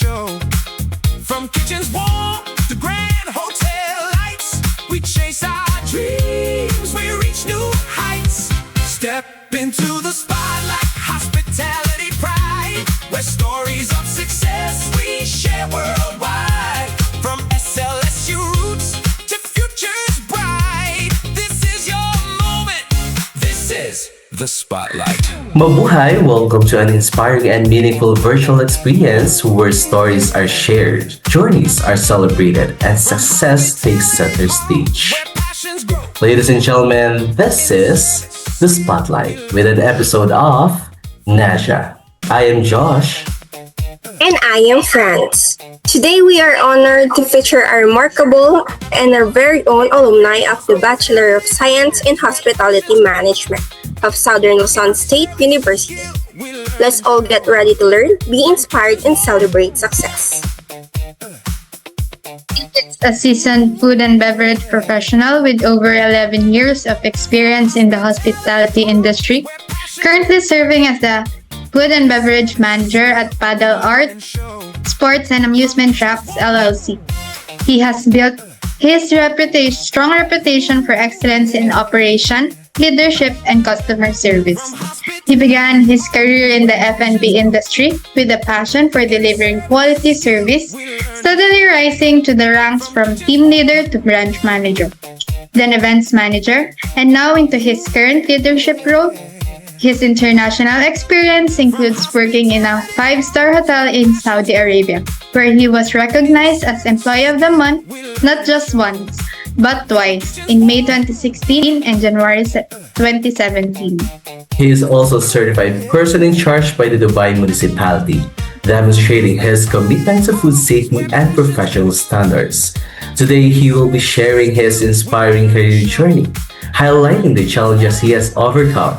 show. From kitchens warm to grand hotel lights, we chase our dreams, we reach new heights. Step into the spotlight, hospitality pride, where stories of success we share worldwide. From SLSU roots to futures bright, this is your moment, this is the spotlight. Mabuhay! Welcome to an inspiring and meaningful virtual experience where stories are shared, journeys are celebrated, and success takes center stage. Where passions grow. Ladies and gentlemen, this is The Spotlight with an episode of Naja. I am Josh. And I am Franz. Today we are honored to feature our remarkable and our very own alumni of the Bachelor of Science in Hospitality Management of Southern Luzon State University. Let's all get ready to learn, be inspired, and celebrate success. Is a seasoned food and beverage professional with over 11 years of experience in the hospitality industry, currently serving as the food and beverage manager at Paddle Art Sports and Amusement Tracks LLC. He has built his strong reputation for excellence in operation, leadership, and customer service. He began his career in the F&B industry with a passion for delivering quality service, steadily rising to the ranks from team leader to branch manager, then events manager, and now into his current leadership role. His international experience includes working in a 5-star hotel in Saudi Arabia, where he was recognized as Employee of the Month not just once, but twice, in May 2016 and January 2017. He is also certified person in charge by the Dubai municipality, demonstrating his commitment to food safety and professional standards. Today, he will be sharing his inspiring career journey, highlighting the challenges he has overcome,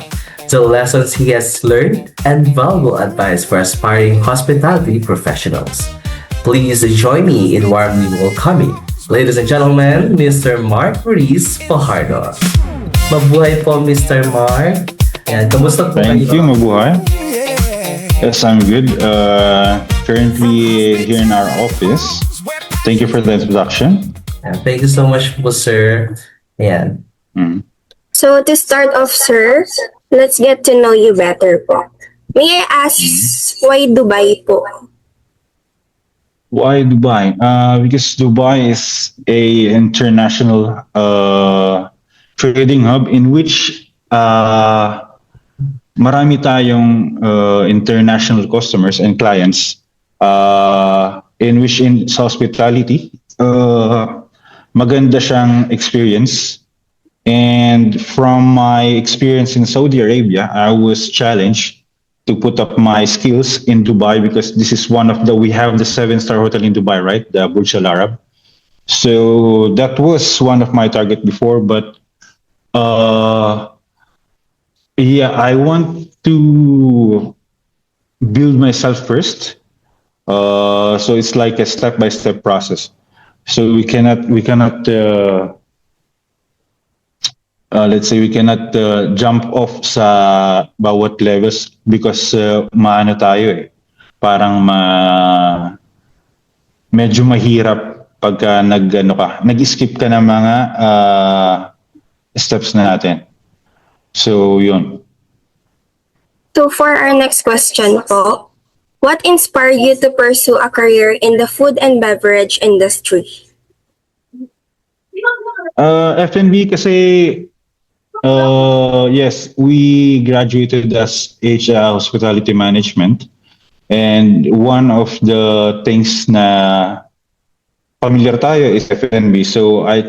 the lessons he has learned, and valuable advice for aspiring hospitality professionals. Please join me in warmly welcoming, ladies and gentlemen, Mr. Mark Ruiz Fajardo. Mabuhay po, Mr. Mark. Ayan, kamusta po Thank you, kayo? mabuhay. Yes, I'm good. Currently here in our office. Thank you for the introduction. Ayan, thank you so much po, sir. Ayan. So to start off, sir, let's get to know you better po. May I ask why Dubai po? Why Dubai? Because Dubai is a international trading hub in which marami tayong international customers and clients in which in sa hospitality maganda siyang experience. And from my experience in Saudi Arabia, I was challenged to put up my skills in Dubai because this is we have the 7-star hotel in Dubai, right? The Burj Al Arab. So that was one of my target before, but I want to build myself first. So it's like a step-by-step process. So we cannot let's say we cannot jump off sa bawat levels because maano tayo eh. Parang medyo mahirap pagka nag-skip ka ng mga steps na natin. So yun. So for our next question po, what inspired you to pursue a career in the food and beverage industry? F&B kasi yes, we graduated as hospitality management, and one of the things na familiar tayo is F&B. So I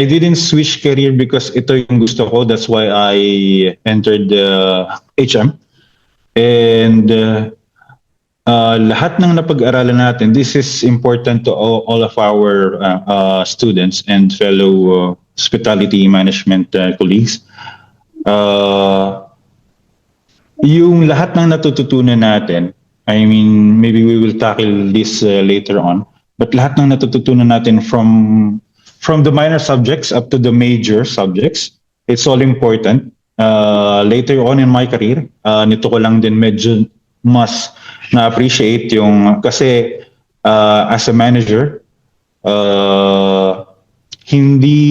didn't switch career because ito yung gusto ko. That's why I entered HM. And lahat ng napag-aralan natin, this is important to all of our students and fellow hospitality management colleagues. Yung lahat ng natututunan natin, maybe we will tackle this later on, but lahat ng natututunan natin from the minor subjects up to the major subjects, it's all important. Later on in my career, nito ko lang din medyo mas na-appreciate yung, kasi as a manager, hindi,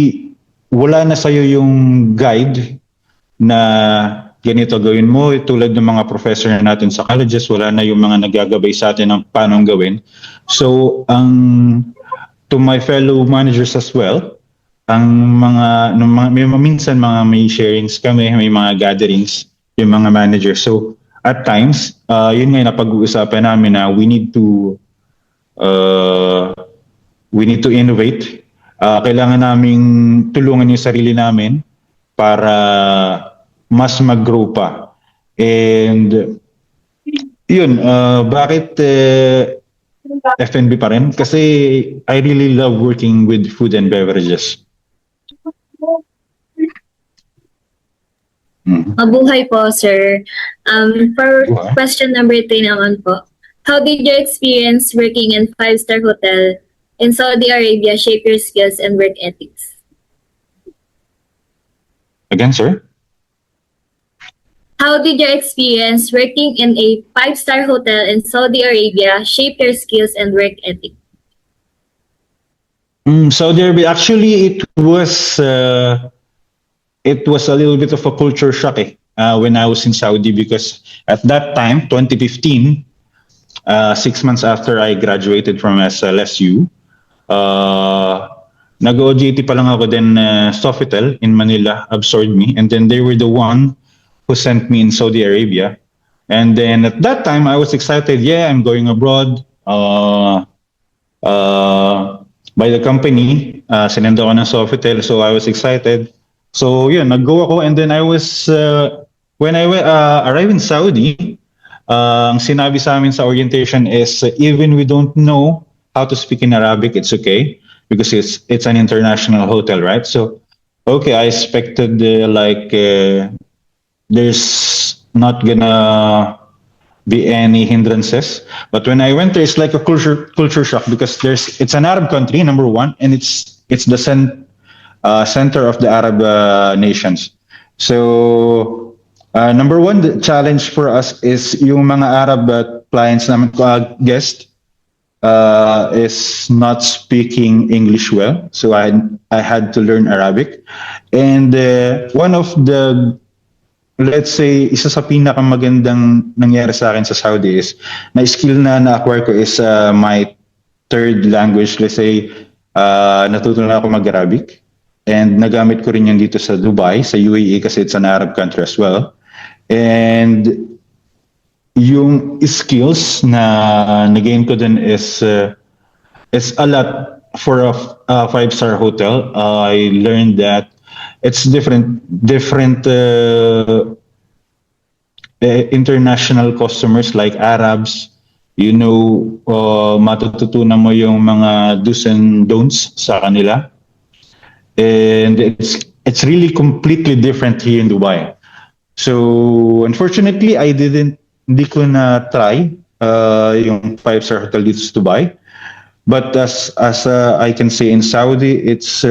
wala na sa'yo yung guide na ganito gawin mo, tulad ng mga professor natin sa colleges, wala na yung mga nagagabay sa atin ng paano gawin. So, to my fellow managers as well, ang minsan may sharings kami, may mga gatherings, yung mga managers. So, at times, yun nga yung napag-uusapan namin na we need to innovate. Kailangan naming tulungan yung sarili namin para mas mag-grow pa. And yun, bakit F&B pa rin? Kasi I really love working with food and beverages. Mabuhay po, sir. For Buhay. question number 3 naman po. How did your experience working in 5-star hotel in Saudi Arabia shape your skills and work ethics? Again, sir? How did your experience working in a 5-star hotel in Saudi Arabia shape your skills and work ethics? Saudi Arabia, actually, it was a little bit of a culture shock when I was in Saudi, because at that time, 2015, 6 months after I graduated from SLSU, nag-OJT pa lang ako, then Sofitel in Manila absorbed me, and then they were the one who sent me in Saudi Arabia. And then at that time, I was excited. Yeah, I'm going abroad. By the company, sinend ako ng Sofitel, so I was excited. So yun, nag-go ako, and then I was, when I arrived in Saudi, ang sinabi sa amin sa orientation is, even we don't know how to speak in Arabic, it's okay, because it's an international hotel, right? So, okay, I expected there's not gonna be any hindrances. But when I went there, it's like a culture shock, because it's an Arab country, number one, and it's the center of the Arab nations. So number one, the challenge for us is yung mga Arab clients namin, guest, is not speaking English well. So I had to learn Arabic. And one of the, let's say, isa sa pinakamagandang nangyari sa akin sa Saudi is, na skill na na-acquire ko is my third language. Let's say, natutunan ako mag-Arabic. And nagamit ko rin yan dito sa Dubai, sa UAE, kasi it's an Arab country as well. And yung skills na nagain ko din is a lot for a 5-star hotel. I learned that it's different international customers like Arabs. Matututunan mo yung mga do's and don'ts sa kanila. And it's really completely different here in Dubai. So unfortunately, hindi ko na try yung 5-star hotel dito sa Dubai. But as I can say, in Saudi, it's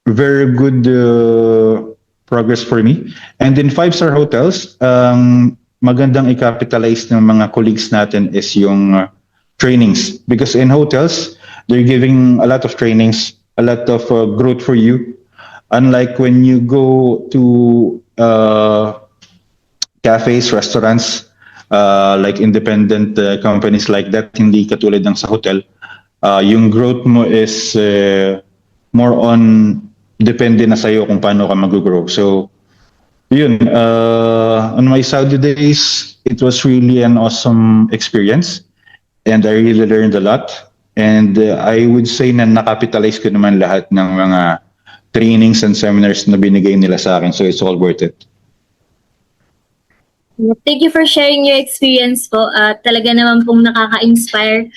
very good progress for me. And in 5-star hotels, magandang i-capitalize ng mga colleagues natin is yung trainings. Because in hotels, they're giving a lot of trainings, a lot of growth for you. Unlike when you go to cafes, restaurants, like independent companies like that, hindi katulad ng sa hotel. Yung growth mo is more on, depende na sa'yo kung paano ka mag-grow. So, yun, on my Saudi days, it was really an awesome experience. And I really learned a lot. And I would say na nakapitalize ko naman lahat ng mga trainings and seminars na binigay nila sa akin. So it's all worth it. Thank you for sharing your experience po. Talaga naman pong nakaka-inspire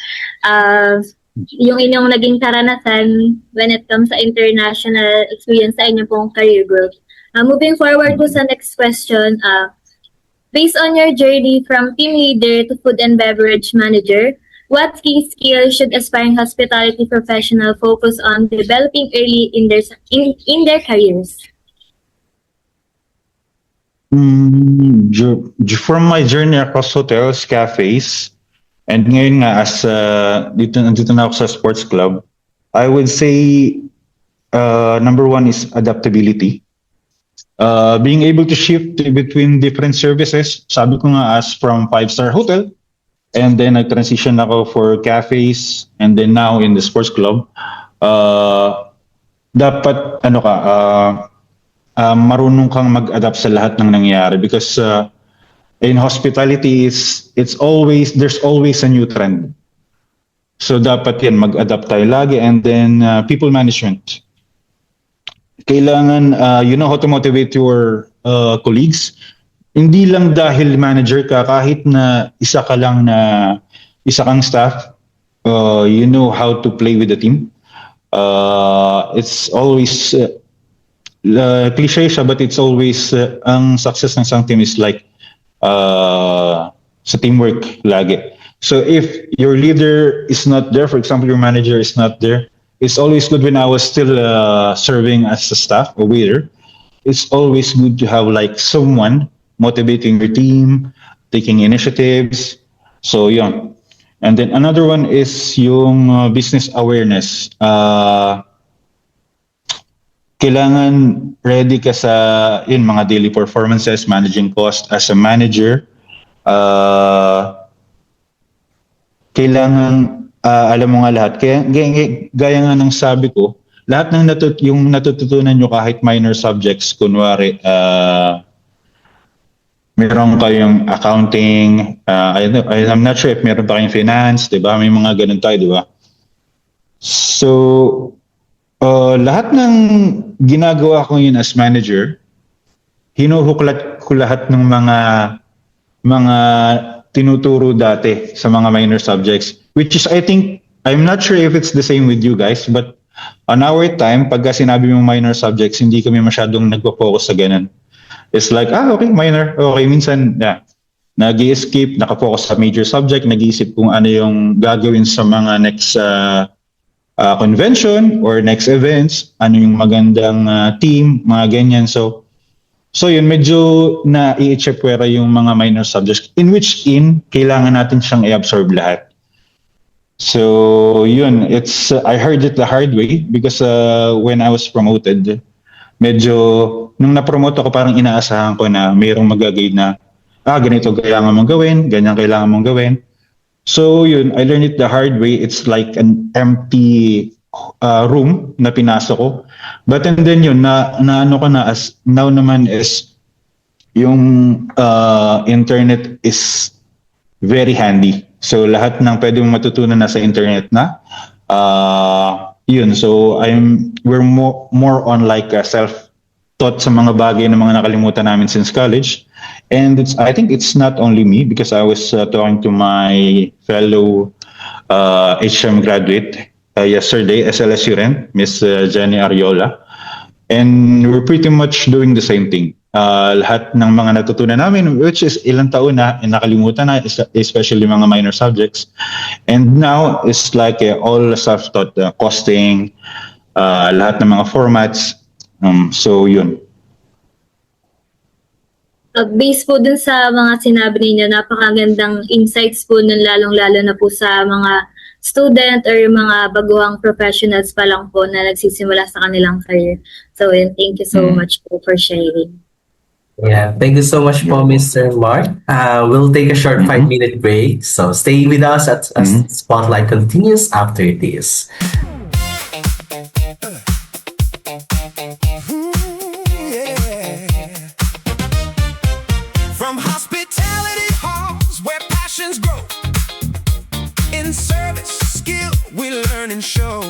yung inyong naging karanasan when it comes sa international experience sa inyong pong career growth. Moving forward po sa next question, based on your journey from team leader to food and beverage manager, what key skills should aspiring hospitality professional focus on developing early in their careers? From my journey across hotels, cafes, and ngayon nga as nandito na ako sa sports club, I would say number one is adaptability. Being able to shift between different services. Sabi ko nga, as from 5-star hotel, and then nag-transition ako for cafes, and then now in the sports club. Dapat marunong kang mag-adapt sa lahat ng nangyayari, because in hospitality there's always a new trend. So dapat yan, mag-adapt tayo lagi. And then people management. Kailangan you know how to motivate your colleagues. Hindi lang dahil manager ka, kahit na isa kang staff, you know how to play with the team. It's always cliche siya, but it's always ang success ng isang team is like sa teamwork lagi. So if your leader is not there, for example, your manager is not there, it's always good. When I was still serving as a staff or waiter, it's always good to have like someone motivating your team, taking initiatives. So yun. And then another one is yung business awareness. Kailangan ready ka sa mga daily performances, managing cost as a manager. Kailangan alam mo nga lahat. Kaya gaya nga ng sabi ko, lahat ng yung natututunan nyo, kahit minor subjects, kunwari meron kayong accounting, I'm not sure if meron pa kayong finance, di ba? May mga ganun tayo, di ba? So lahat ng ginagawa ko yun as manager, hinuhuklat ko lahat ng mga tinuturo dati sa mga minor subjects, which is, I think, I'm not sure if it's the same with you guys, but on our time, pagka sinabi mong minor subjects, hindi kami masyadong nagpo-focus sa ganun. It's like, okay, minor. Okay, minsan, nag-i-escape, nakafocus sa major subject, nag-iisip kung ano yung gagawin sa mga next convention or next events, ano yung magandang team, mga ganyan. So yun, medyo na-i-chepwera yung mga minor subjects, in which kailangan natin siyang i-absorb lahat. So yun, I heard it the hard way, because when I was promoted, medyo nung na-promote ako, parang inaasahan ko na mayroong mag-guide na ganito kailangan mong gawin, ganyan kailangan mong gawin. So yun, I learned it the hard way. It's like an empty room na pinasok ko. But and then yun, na ano ko na, as now naman is yung internet is very handy. So lahat ng pwede mong matutunan na sa internet na. Yun, so we're more on like self-taught sa mga bagay na mga nakalimutan namin since college. And I think it's not only me, because I was talking to my fellow HM graduate yesterday, SLSU rin, Miss Jenny Ariola. And we're pretty much doing the same thing. Lahat ng mga natutunan namin, which is ilang taon na, nakalimutan na, especially mga minor subjects. And now, it's like all self-taught, costing, lahat ng mga formats. So, yun. Based po dun sa mga sinabi ninyo, napakagandang insights po nun, lalong-lalo na po sa mga student or mga baguhang professionals pa lang po na nagsisimula sa kanilang career. So, thank you so much po for sharing. Yeah, thank you so much po, Mr. Mark. We'll take a short 5-minute break. So stay with us as Spotlight continues after this. From hospitality halls where passions grow, in service, skill we learn and show.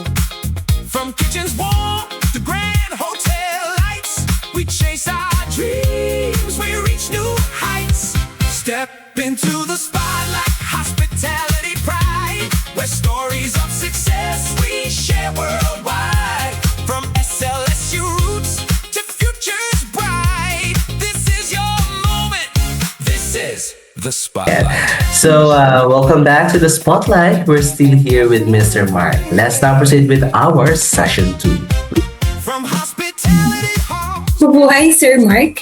From kitchens warm to grand hotel lights, we chase our dreams, we reach new heights. Step into the spotlight, hospitality pride, where stories of success we share worldwide. From SLSU roots to futures bright, this is your moment, this is the Spotlight. So, welcome back to the Spotlight. We're still here with Mr. Mark. Let's now proceed with our session 2. From hospitality halls. Mabuhay, Sir Mark.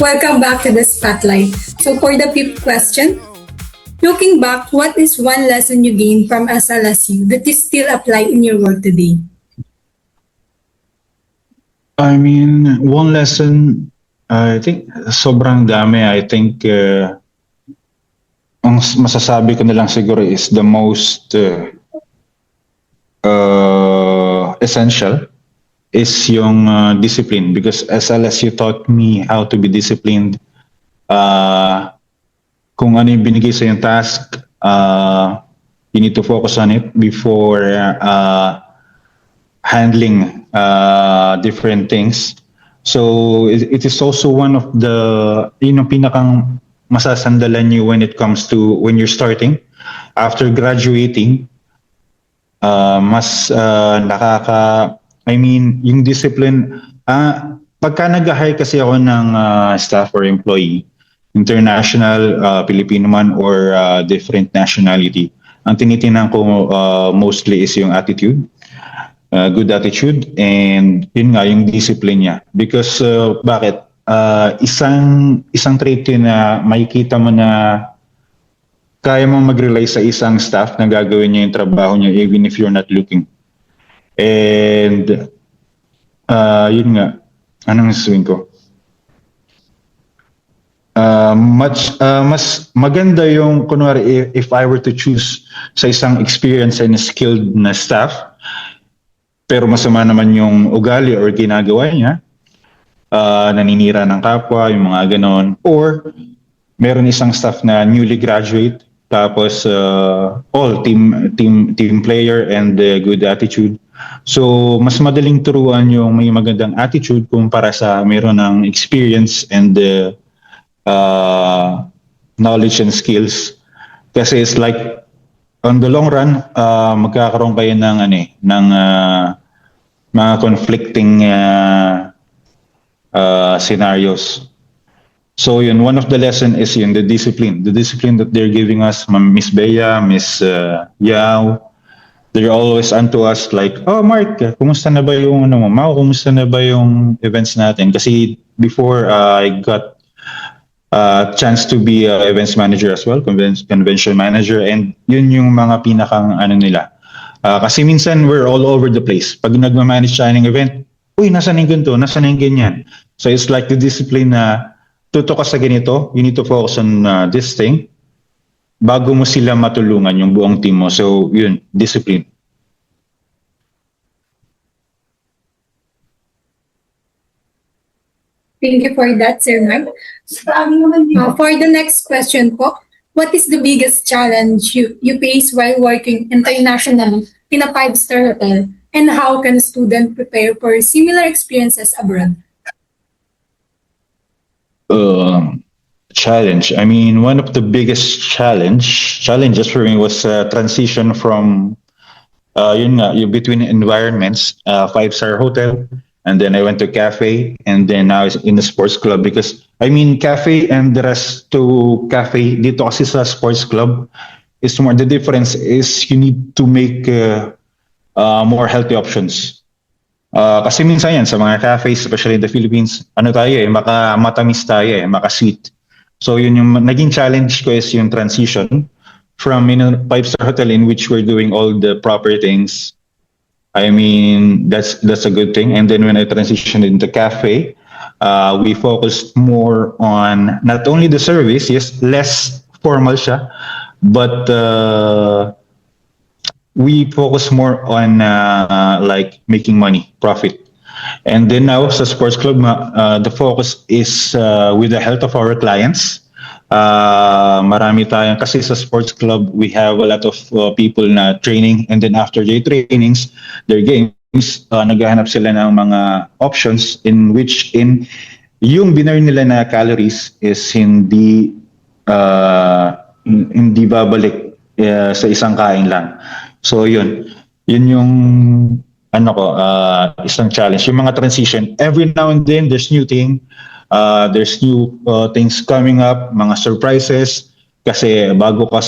Welcome back to the Spotlight. So for the fifth question, looking back, what is one lesson you gained from SLSU that you still apply in your work today? I mean, one lesson, I think sobrang dami. I think ang masasabi ko na lang siguro is the most essential is yung discipline, because SLSU taught me how to be disciplined. Kung ano yung binigay sa yung task, you need to focus on it before handling different things. So it is also one of the pinakang masasandalan nyo when it comes to when you're starting. After graduating, mas yung discipline, pagka nag-hire kasi ako ng staff or employee, international, Filipino man, or different nationality, ang tinitingnan ko mostly is yung attitude, good attitude, and yun nga, yung discipline niya. Because, bakit? Isang trait yun na makikita mo na kaya mo mag-rely sa isang staff na gagawin niya yung trabaho niya even if you're not looking. And yun nga, anong sasabihin ko? Mas maganda yung kunwari if I were to choose sa isang experienced and skilled na staff, pero masama naman yung ugali or ginagawa niya, naninira ng kapwa, yung mga ganon, or meron isang staff na newly graduate, tapos all team player and good attitude. So mas madaling turuan yung may magandang attitude kumpara sa meron ng experience and knowledge and skills. Kasi it's like on the long run, magkakaroon kayo ng mga conflicting scenarios. So yun, one of the lesson is yun, the discipline that they're giving us, Miss Bea, Miss Yao. They're always onto us like, oh Mark, kumusta na ba yung Mau, kumusta na ba yung events natin? Kasi before I got chance to be events manager as well, convention manager, and yun yung mga pinakang nila. Kasi minsan we're all over the place. Pag nagmamanage tayo ng event, uy, nasa na yung ganito, nasa na yung ganyan. So it's like the discipline na tuto ka sa ganito, you need to focus on this thing bago mo sila matulungan yung buong team mo. So yun, discipline. Thank you for that, Sir Mark. For the next question po, what is the biggest challenge you face while working internationally in a 5-star hotel? And how can a student prepare for similar experiences abroad? Challenge. I mean, one of the biggest challenges for me was transition from between environments, 5-star hotel, and then I went to cafe, and then now in the sports club. Because I mean, cafe and the rest to cafe dito kasi sa sports club is more. The difference is you need to make more healthy options. Kasi minsan yan sa mga cafes, especially in the Philippines, matamis tayo, maka-sweet. So yun yung naging challenge ko is yung transition from 5-star hotel in which we're doing all the proper things. I mean, that's a good thing. And then when I transitioned into cafe, we focused more on not only the service, yes, less formal siya, but we focus more on like making money, profit. And then now sa sports club, the focus is with the health of our clients. Marami tayong, kasi sa sports club, we have a lot of people na training, and then after their trainings, their games, naghahanap sila ng mga options in which yung binner nila na calories is hindi babalik sa isang kain lang. So yun yung isang challenge. Yung mga transition, every now and then there's new thing, there's new things coming up, mga surprises. Kasi bago ka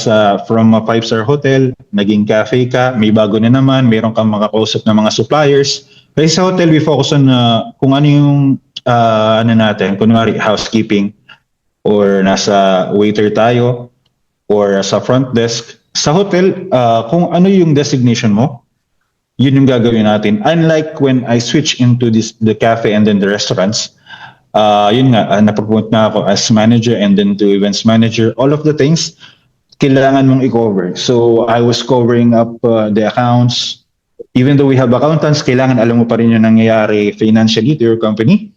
from a 5-star hotel, naging cafe ka, may bago na naman, mayroon kang makakausap ng mga suppliers. Kasi sa hotel, we focus on kung ano yung ano natin, kunwari housekeeping or nasa waiter tayo or sa front desk, sa hotel, kung ano yung designation mo, yun yung gagawin natin. Unlike when I switch into the cafe and then the restaurants, yun nga, napapunta na ako as manager and then to events manager, all of the things, kailangan mong i-cover. So I was covering up the accounts. Even though we have accountants, kailangan alam mo pa rin yung nangyayari financially to your company.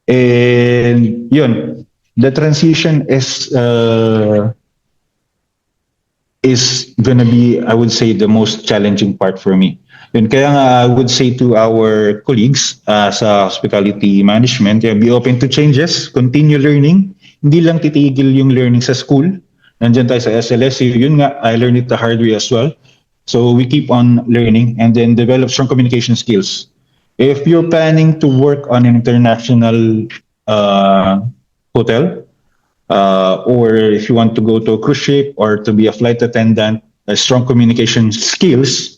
And yun, the transition is gonna be, I would say, the most challenging part for me. Yun, kaya nga I would say to our colleagues sa hospitality management, be open to changes, continue learning. Hindi lang titigil yung learning sa school. Nandiyan tayo sa SLSU, yun nga, I learned it the hard way as well. So we keep on learning and then develop strong communication skills. If you're planning to work on an international hotel, or if you want to go to a cruise ship or to be a flight attendant, strong communication skills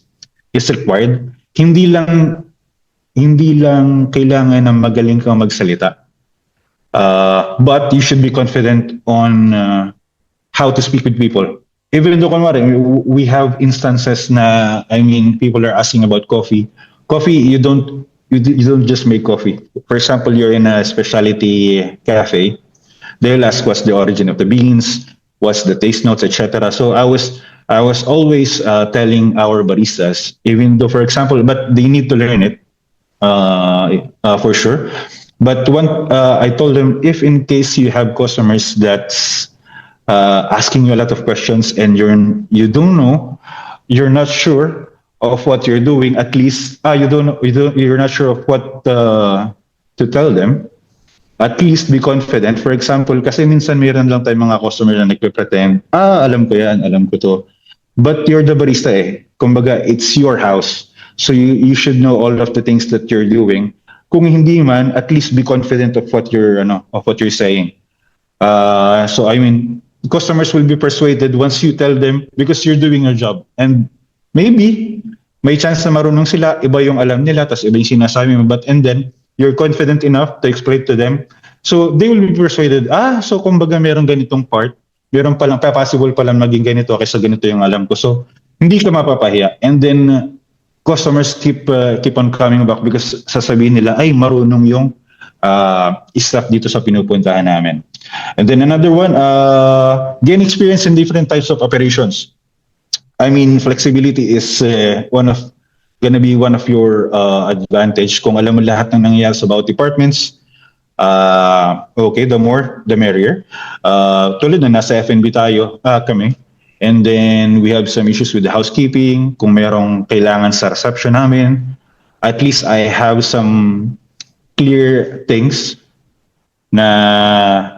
is required. Hindi lang kailangan na magaling kang magsalita. But you should be confident on how to speak with people. Even though we have instances na, I mean, people are asking about coffee. Coffee, you don't just make coffee. For example, you're in a specialty cafe. They'll ask what's the origin of the beans, what's the taste notes, etc. So I was always telling our baristas, even though, for example, but they need to learn it for sure. But I told them, if in case you have customers that's asking you a lot of questions and you don't know, you're not sure of what you're doing, at least you're not sure of what to tell them, at least be confident. For example, kasi minsan mayroon lang tayong mga customer na nagpe-pretend, alam ko yan, alam ko to. But you're the barista eh. Kumbaga, it's your house. So you should know all of the things that you're doing. Kung hindi man, at least be confident of what you're saying. So I mean, customers will be persuaded once you tell them because you're doing your job. And maybe may chance na marunong sila, iba yung alam nila, tas iba yung sinasabi mo, and then you're confident enough to explain to them. So they will be persuaded, so kumbaga merong ganitong part, meron palang, possible palang maging ganito kaysa ganito yung alam ko. So hindi ka mapapahiya. And then customers keep on coming back because sasabihin nila, ay marunong yung staff dito sa pinupuntahan namin. And then another one, gain experience in different types of operations. I mean, flexibility is gonna be one of your advantage. Kung alam mo lahat ng nangyayari sa bawat departments, okay, the more, the merrier. Tulad na nasa F&B tayo, kami. And then we have some issues with the housekeeping. Kung merong kailangan sa reception namin, at least I have some clear things na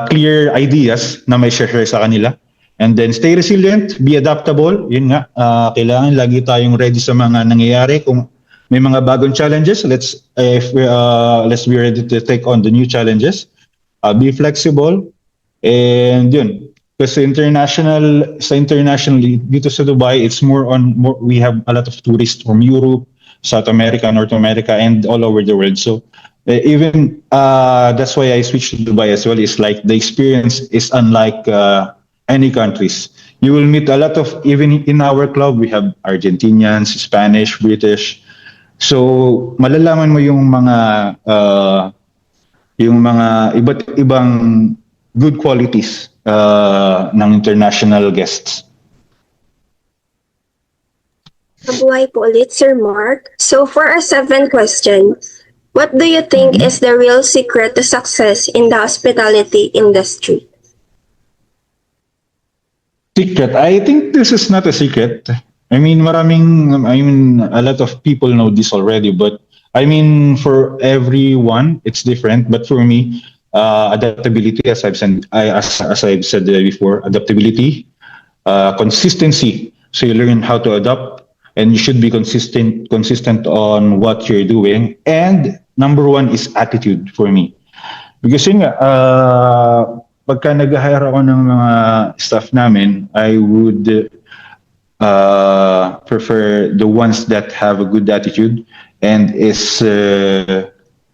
clear ideas na may share sa kanila. And then stay resilient, be adaptable. Yun nga, kailangan lagi tayong ready sa mga nangyayari. Kung may mga bagong challenges, let's be ready to take on the new challenges. Be flexible. And yun, kasi internationally, dito sa Dubai, it's more, we have a lot of tourists from Europe, South America, North America, and all over the world. So even that's why I switched to Dubai as well. It's like the experience is unlike any countries. You will meet a lot of, even in our club, we have Argentinians, Spanish, British. So malalaman mo yung mga iba't ibang good qualities ng international guests. Mabuhay po ulit, Sir Mark. So for our seventh question, what do you think is the real secret to success in the hospitality industry? Secret? I think this is not a secret. I mean, a lot of people know this already, but I mean, for everyone, it's different. But for me, adaptability, as I've said before, adaptability, consistency. So you learn how to adapt, and you should be consistent on what you're doing. And number one is attitude for me, because yun nga, pagka nag-hire ako ng mga staff namin, I would prefer the ones that have a good attitude and is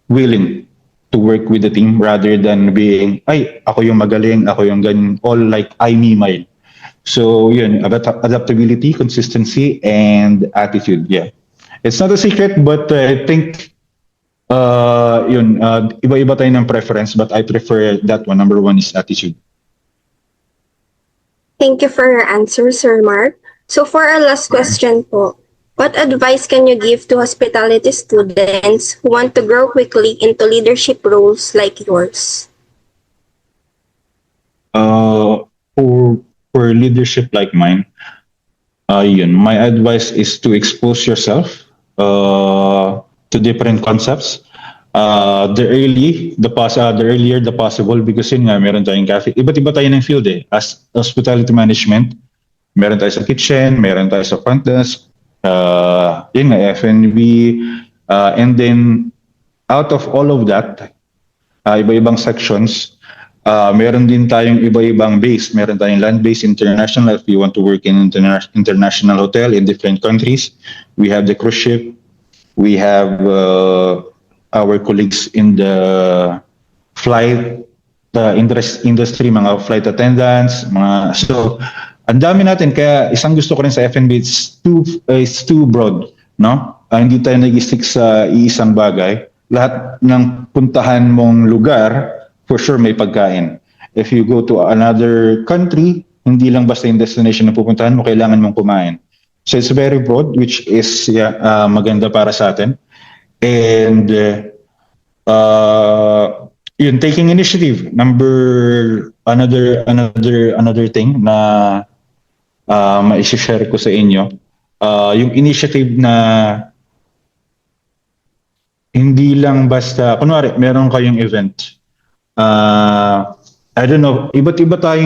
willing to work with the team rather than being, ay, ako yung magaling, ako yung ganyan, all like I, me, mine. So yun, adaptability, consistency, and attitude. Yeah, it's not a secret, but I think iba-iba tayo ng preference, but I prefer that one. Number one is attitude. Thank you for your answer, Sir Mark. So for our last question po, what advice can you give to hospitality students who want to grow quickly into leadership roles like yours? For leadership like mine, my advice is to expose yourself to different concepts. The earlier the possible, because yun nga, meron tayong cafe. Iba't iba tayo ng field eh. As hospitality management, meron tayo sa kitchen, meron tayo sa front desk, yun nga, F&B, and then out of all of that, iba-ibang sections, meron din tayong iba-ibang base. Meron tayong land-based international if you want to work in international hotel in different countries. We have the cruise ship. We have our colleagues in the flight industry, mga flight attendants, so ang dami natin. Kaya isang gusto ko rin sa F&B, it's too broad, no? Hindi tayo nag-stick sa iisang bagay. Lahat ng puntahan mong lugar, for sure may pagkain. If you go to another country, hindi lang basta yung destination na pupuntahan mo, kailangan mong kumain. So it's very broad, which is maganda para sa atin. And yun, taking initiative. Another thing na ma-share ko sa inyo, yung initiative na hindi lang basta, kunwari, meron kayong event. I don't know, iba't iba tayo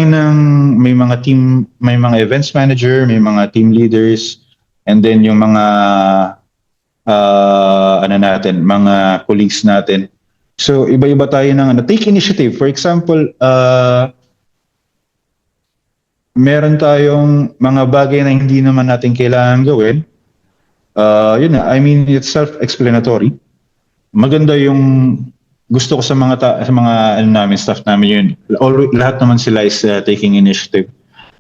may mga events manager, may mga team leaders, and then yung mga mga colleagues natin. So iba-iba tayo take initiative. For example, meron tayong mga bagay na hindi naman natin kailangan gawin. Yun na, I mean, it's self-explanatory. Maganda yung gusto ko sa mga staff namin yun. Lahat naman sila is taking initiative.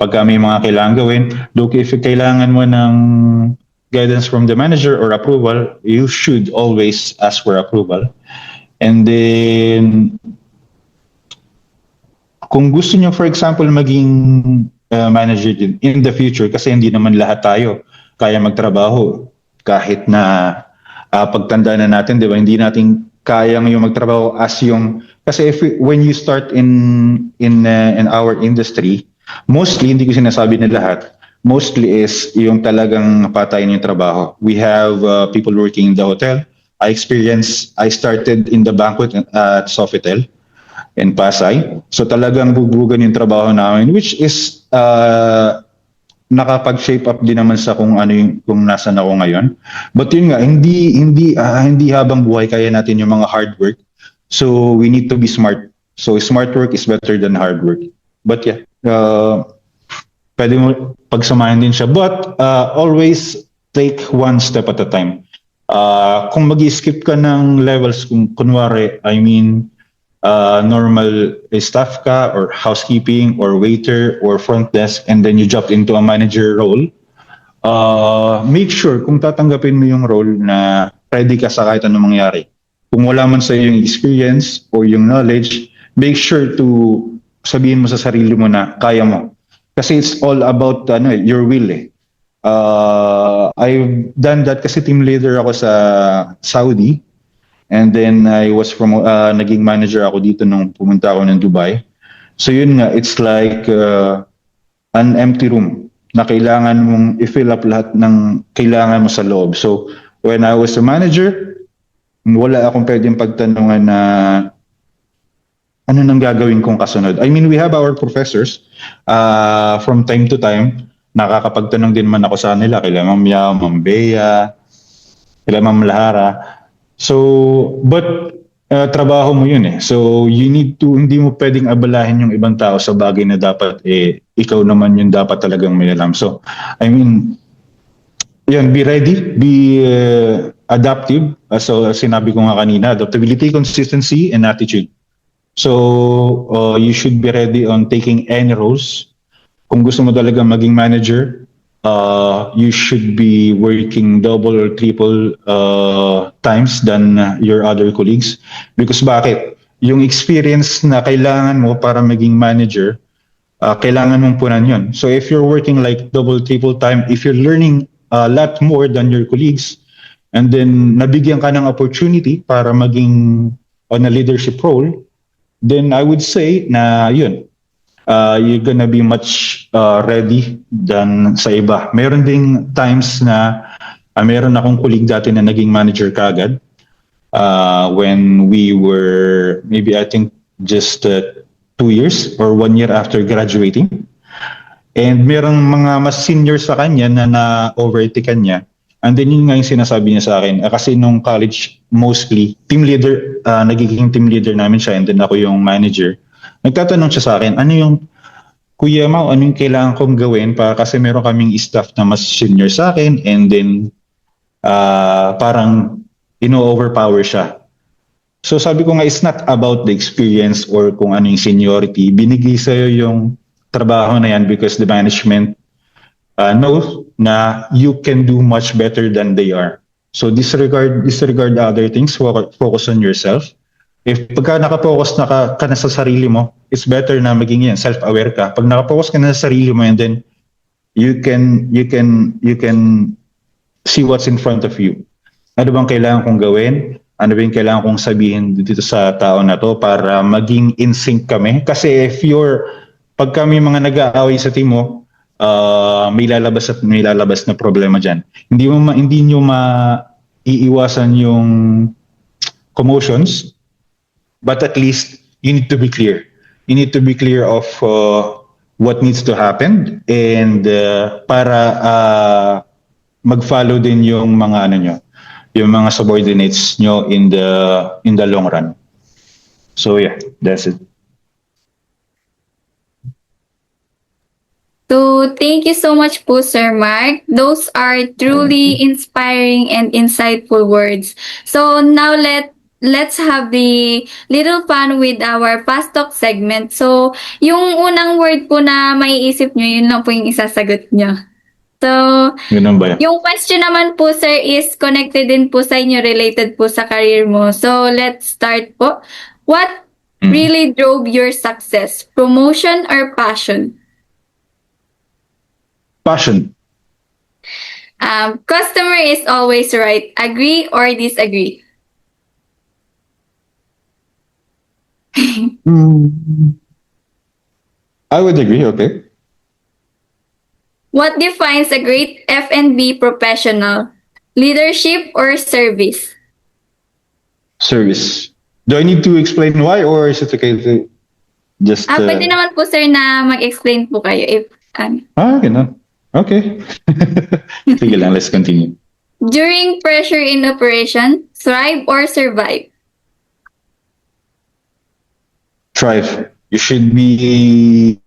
Pagka may mga kailangan gawin, look, if kailangan mo ng guidance from the manager or approval, you should always ask for approval. And then, kung gusto nyo, for example, maging manager din in the future, kasi hindi naman lahat tayo kaya magtrabaho kahit na pagtanda na natin, di ba? Hindi natin kayang yung magtrabaho kasi when you start in our industry, mostly, hindi ko sinasabi na lahat, mostly is yung talagang patayin yung trabaho. We have people working in the hotel. I started in the banquet at Sofitel in Pasay. So talagang bubugan yung trabaho namin, which is nakapag-shape up din naman sa kung nasan ako ngayon. But yun nga, hindi habang buhay kaya natin yung mga hard work. So we need to be smart. So smart work is better than hard work. But yeah, pwede mo pagsamahin din siya. But always take one step at a time. Kung mag-skip ka ng levels, kung kunwari, normal staff ka or housekeeping or waiter or front desk, and then you jump into a manager role, make sure kung tatanggapin mo yung role na ready ka sa kahit anong mangyari. Kung wala man sa yung experience or yung knowledge, make sure to sabihin mo sa sarili mo na kaya mo. Kasi it's all about your will eh. I've done that kasi team leader ako sa Saudi. And then I was naging manager ako dito nung pumunta ako ng Dubai. So yun nga, it's like an empty room na kailangan mong i-fill up lahat ng kailangan mo sa loob. So when I was a manager, wala akong pwedeng pagtanungan na ano nang gagawin kong kasunod. I mean, we have our professors from time to time. Nakakapagtanong din man ako sa nila, kila Ma'am Yao, Ma'am Bea, kila Ma'am Lahara. So, but trabaho mo yun eh. So, hindi mo pwedeng abalahin yung ibang tao sa bagay na dapat ikaw naman yung dapat talagang may alam. So, I mean, yun, be ready, adaptive. So sinabi ko nga kanina, adaptability, consistency, and attitude. So you should be ready on taking any roles. Kung gusto mo talaga maging manager, you should be working double or triple times than your other colleagues. Because bakit? Yung experience na kailangan mo para maging manager, kailangan mong punan yun. So if you're working like double, triple time, if you're learning a lot more than your colleagues, and then nabigyan ka ng opportunity para maging on a leadership role, then I would say na yun, you're gonna be much ready than sa iba. Meron ding times na meron akong colleague dati na naging manager kagad when we were maybe I think just 2 years or 1 year after graduating. And merong mga mas senior sa kanya na na-overtaken niya. And then yun nga yung sinasabi niya sa akin. Kasi nung college, mostly, team leader, nagiging team leader namin siya and then ako yung manager. Nagtatanong siya sa akin, ano yung, Kuya Mau, ano yung kailangan kong gawin para kasi meron kaming staff na mas senior sa akin and then parang ino-overpower siya. So sabi ko nga, it's not about the experience or kung ano yung seniority. Binigay sa'yo yung trabaho na yan because the management knows na you can do much better than they are. So disregard other things, focus on yourself. If pagka nakapokus ka na sa sarili mo, it's better na maging yan, self-aware ka. Pag nakapokus ka na sa sarili mo and then you can see what's in front of you. Ano bang kailangan kong gawin? Ano ba yung kailangan kong sabihin dito sa tao na to para maging in sync kami? Kasi pag kami mga nag-aaway sa team mo, may lalabas na problema dyan. Hindi nyo maiiwasan yung commotions, but at least you need to be clear. You need to be clear of what needs to happen and para mag-follow din yung mga yung mga subordinates nyo in the long run. So yeah, that's it. So, thank you so much po, Sir Mark. Those are truly inspiring and insightful words. So, now let's have the little fun with our fast talk segment. So, yung unang word po na maiisip nyo, yun lang po yung isasagot nyo. So, Ganun ba yan? yung question naman po, sir, is connected din po sa inyo, related po sa career mo. So, let's start po. What really drove your success? Promotion or passion? Passion. Customer is always right. Agree or disagree? I would agree, okay. What defines a great F&B professional? Leadership or service? Service. Do I need to explain why or is it okay to just... Pwede naman po, sir, na mag-explain po kayo if Ganun. Okay. Sige lang, let's continue. During pressure in operation, thrive or survive? Thrive. You should be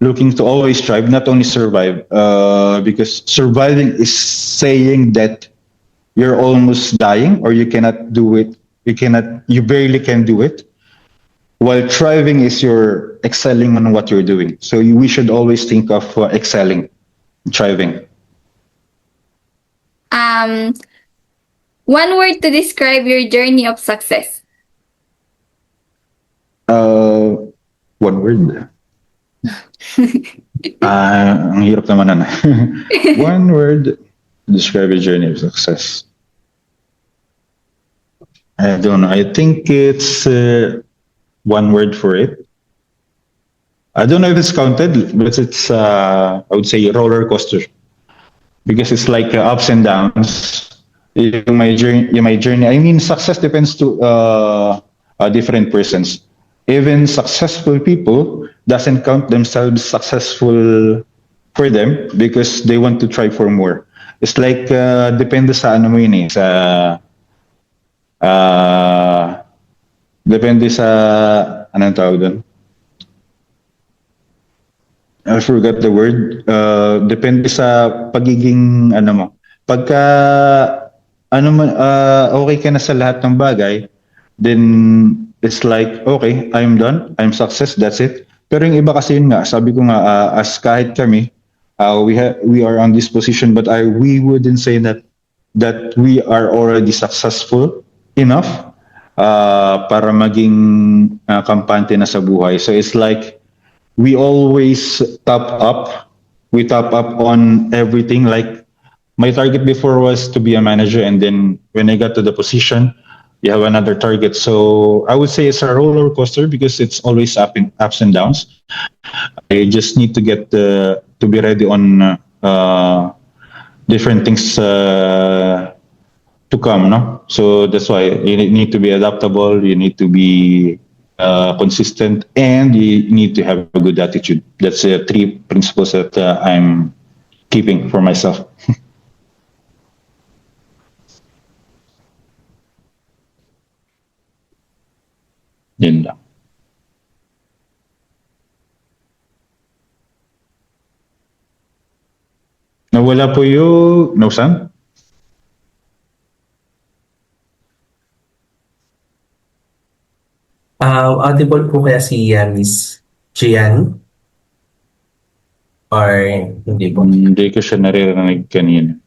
looking to always strive, not only survive. Because surviving is saying that you're almost dying or you cannot do it. You barely can do it. While thriving is you're excelling on what you're doing. So we should always think of excelling, thriving. One word to describe your journey of success. One word. Ang hirap naman na. One word to describe your journey of success. I don't know. I think it's one word for it. I don't know if it's counted, but it's I would say roller coaster because it's like ups and downs. My journey. I mean, success depends to different persons. Even successful people doesn't count themselves successful for them because they want to try for more. It's like depende sa ano mo yun eh, sa depende sa anong tawag doon? I forgot the word. Depende sa pagiging ano mo. Pagka ano man, okay ka na sa lahat ng bagay, then it's like, okay, I'm done, I'm success, that's it. Pero yung iba kasi yun nga, sabi ko nga, as kahit kami, we are on this position, but we wouldn't say that we are already successful enough para maging kampante na sa buhay. So it's like, we always top up. We top up on everything. Like, my target before was to be a manager, and then when I got to the position, you have another target. So I would say it's a roller coaster because it's always ups and downs. I just need to get to be ready on different things to come, no? So that's why you need to be adaptable. You need to be consistent, and you need to have a good attitude. That's the three principles that I'm keeping for myself. Yun lang. Nawala po yung Nausan? Audible po kaya si Miss Gian? Or hindi po? Hindi ko siya naririnig kanina.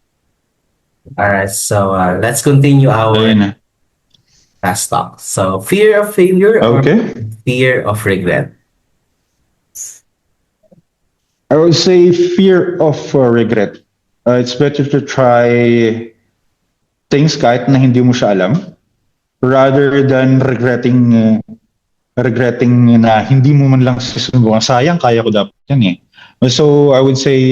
Alright, so let's continue our Ayun na. last talk. So, fear of failure or Okay. fear of regret? I would say fear of regret. It's better to try things kahit na hindi mo siya alam, rather than regretting na hindi mo man lang susubukan. Sayang, kaya ko dapat yan eh. So I would say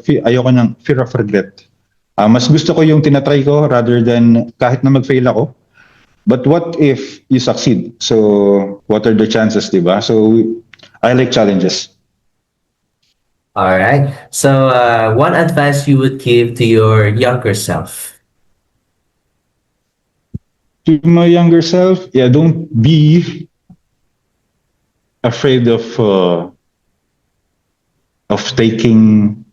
ayoko ng fear of regret. Mas gusto ko yung tinatry ko rather than kahit na mag-fail ako. But what if you succeed? So what are the chances, diba? So I like challenges. All right. So, one advice you would give to your younger self? To my younger self, yeah, don't be afraid of taking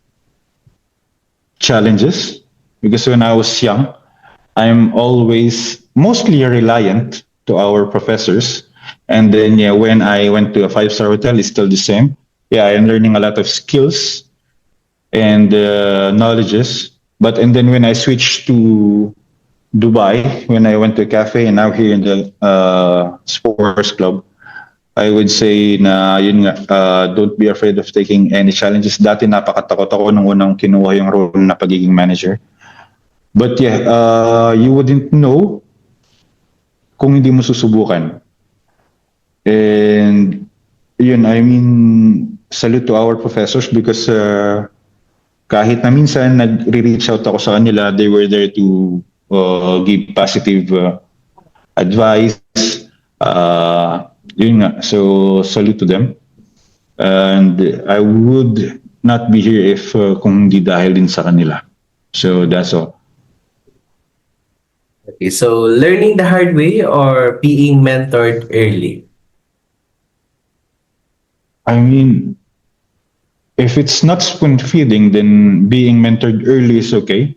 challenges, because when I was young, I'm always mostly reliant to our professors, and then yeah, when I went to a 5-star hotel, it's still the same. Yeah, I'm learning a lot of skills and knowledges. And then when I switched to Dubai, when I went to a cafe, and now here in the sports club, I would say na yun nga, don't be afraid of taking any challenges. Dati napakatakot ako nung unang kinuha yung role na pagiging manager. But yeah, you wouldn't know kung hindi mo susubukan. And yun, I mean, salute to our professors because kahit na minsan nag-reach out ako sa kanila, they were there to give positive advice. Yun nga, so salute to them. And I would not be here if kung hindi dahil din sa kanila. So that's all. Okay, so learning the hard way or being mentored early? I mean, if it's not spoon feeding, then being mentored early is okay.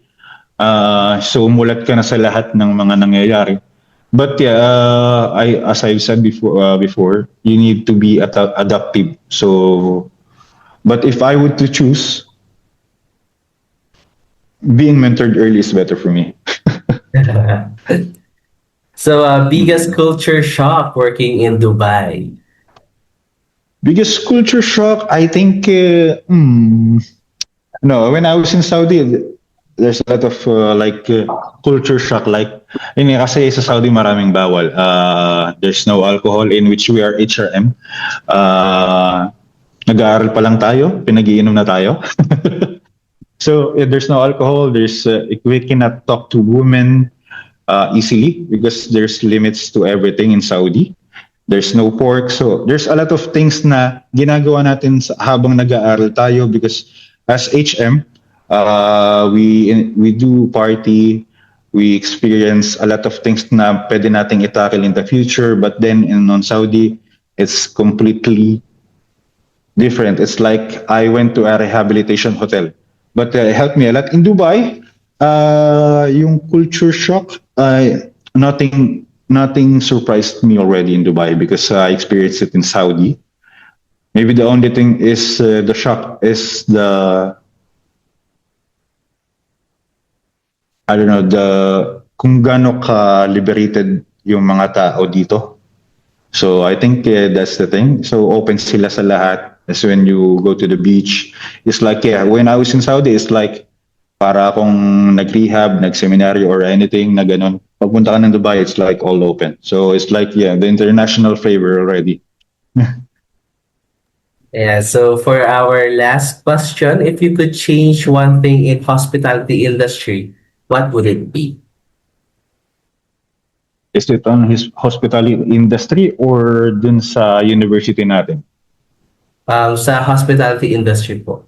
So umulat ka na sa lahat ng mga nangyayari. But yeah, as I've said before, you need to be adaptive. So, but if I were to choose, being mentored early is better for me. So, biggest culture shock working in Dubai? Biggest culture shock, I think, no, when I was in Saudi, there's a lot of culture shock. Like, kasi sa Saudi maraming bawal. There's no alcohol, in which we are HRM. Nag-aaral pa lang tayo, pinag-iinom na tayo. So there's no alcohol. We cannot talk to women easily because there's limits to everything in Saudi. There's no pork. So there's a lot of things na ginagawa natin habang nag-aaral tayo because as HM, we do party, we experience a lot of things na pwede nating itackle in the future. But then in Saudi, it's completely different. It's like I went to a rehabilitation hotel. But it helped me a lot. In Dubai, Yung culture shock, nothing surprised me already in Dubai because I experienced it in Saudi. Maybe the only thing is the shock is kung gaano ka liberated yung mga tao dito. So I think that's the thing. So open sila sa lahat. As when you go to the beach, it's like, when I was in Saudi, it's like para akong nag-rehab, nag-seminary or anything na ganun. Pagpunta ka ng Dubai, it's like all open. So it's like, the international flavor already. Yeah, so for our last question, if you could change one thing in hospitality industry, what would it be? Is it on his hospitality industry or dun sa university natin? Sa hospitality industry po,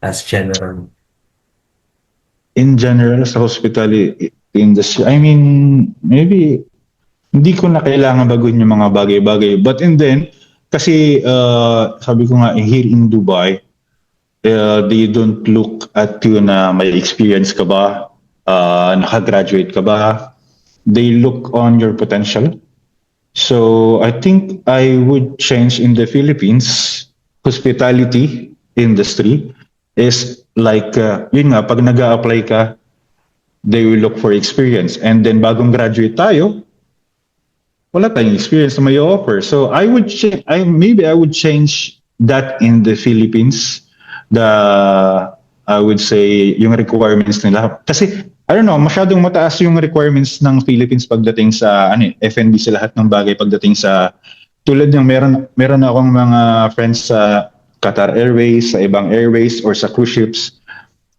as general. In general, sa hospitality industry, I mean, maybe hindi ko na kailangan baguhin yung mga bagay-bagay. But then, kasi sabi ko nga, here in Dubai, they don't look at you na may experience ka ba, nakagraduate ka ba. They look on your potential. So I think I would change in the Philippines, hospitality industry is like, yun nga, pag nag-a-apply ka, they will look for experience. And then bagong graduate tayo, wala tayong experience na may offer. So I would maybe I would change that in the Philippines. I would say yung requirements nila. Kasi I don't know, masyadong mataas yung requirements ng Philippines pagdating sa F&B sa lahat ng bagay pagdating sa tulad ng meron akong mga friends sa Qatar Airways, sa ibang airways or sa cruise ships.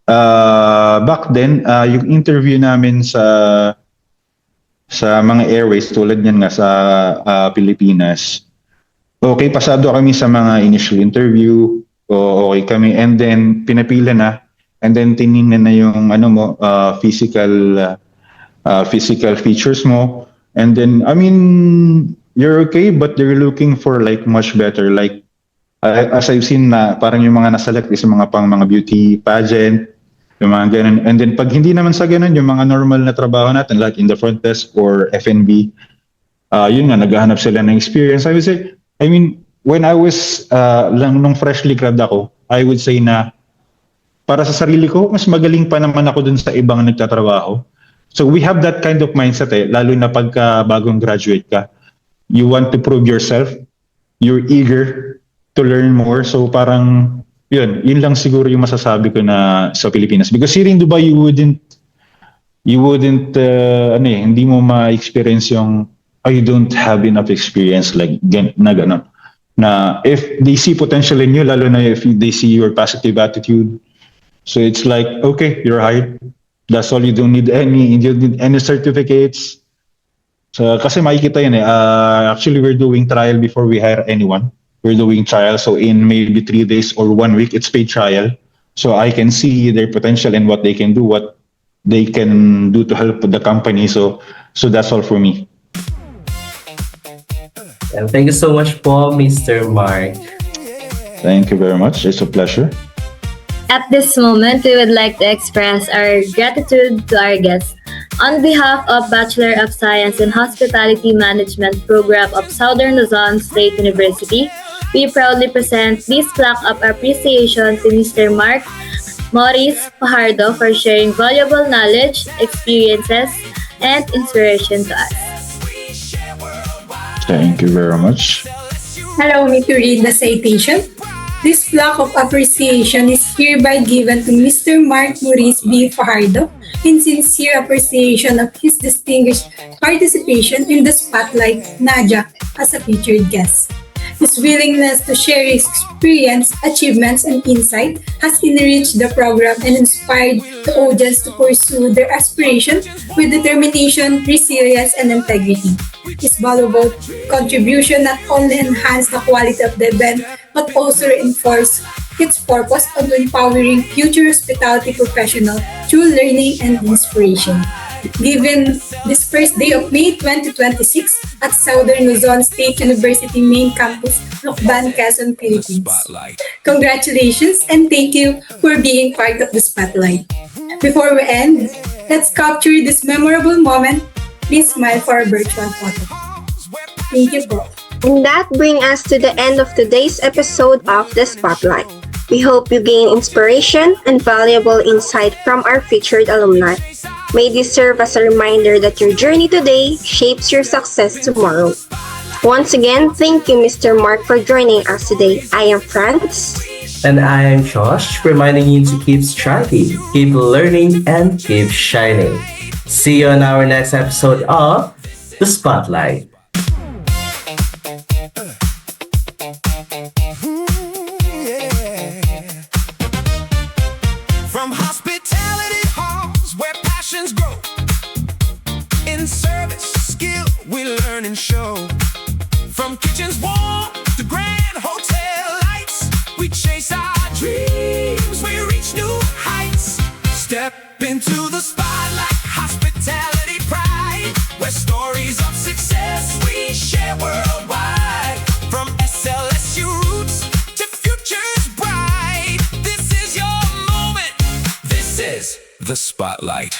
Back then, yung interview namin sa mga airways tulad niyan nga sa Pilipinas. Okay, pasado kami sa mga initial interview. Okay kami and then pinapila na and then tiningnan na yung physical features mo and then I mean you're okay but they're looking for like much better like as I've seen na parang yung mga naselect is mga beauty pageant, yung mga ganun. And then pag hindi naman sa ganun, yung mga normal na trabaho natin like in the front desk or F&B, yun nga, naghahanap sila ng experience. I would say, I mean, when I was, nung freshly grad ako, I would say na para sa sarili ko, mas magaling pa naman ako dun sa ibang nagtatrabaho. So we have that kind of mindset lalo na pagka bagong graduate ka. You want to prove yourself, you're eager to learn more. So parang yun lang siguro yung masasabi ko na sa Pilipinas. Because here in Dubai, you wouldn't hindi mo ma-experience yung you don't have enough experience like na gano'n. Na if they see potential in you, lalo na if they see your positive attitude, so it's like, okay, you're hired. That's all. You don't need any certificates. So, kasi makikita yun actually, we're doing trial before we hire anyone. We're doing trial. So in maybe 3 days or 1 week, it's paid trial. So I can see their potential and what they can do, what they can do to help the company. So that's all for me. And thank you so much po, Mr. Mark. Thank you very much. It's a pleasure. At this moment, we would like to express our gratitude to our guests. On behalf of Bachelor of Science in Hospitality Management Program of Southern Luzon State University, we proudly present this plaque of appreciation to Mr. Mark Maurice Fajardo for sharing valuable knowledge, experiences, and inspiration to us. Thank you very much. Allow me to read the citation. This plaque of appreciation is hereby given to Mr. Mark Maurice B. Fajardo in sincere appreciation of his distinguished participation in the Spotlight Nadia as a featured guest. His willingness to share his experience, achievements, and insight has enriched the program and inspired the audience to pursue their aspiration with determination, resilience, and integrity. His valuable contribution not only enhanced the quality of the event, but also reinforced its purpose of empowering future hospitality professionals through learning and inspiration. Given this first day of May 2026 at Southern Luzon State University Main Campus, Lucban, Quezon, Philippines. Congratulations and thank you for being part of the Spotlight. Before we end, let's capture this memorable moment. Please smile for a virtual photo. Thank you both. And that brings us to the end of today's episode of The Spotlight. We hope you gain inspiration and valuable insight from our featured alumni. May this serve as a reminder that your journey today shapes your success tomorrow. Once again, thank you, Mr. Mark, for joining us today. I am Franz. And I am Josh, reminding you to keep striving, keep learning, and keep shining. See you on our next episode of The Spotlight. From hospitality halls where passions grow, in service, skill we learn and show. From kitchens warm to grand hotel lights, we chase our dreams, we reach new heights. Step into the spotlight, hospitality pride, where stories of success we share worldwide. From SLSU roots to futures bright, this is your moment. This is the spotlight.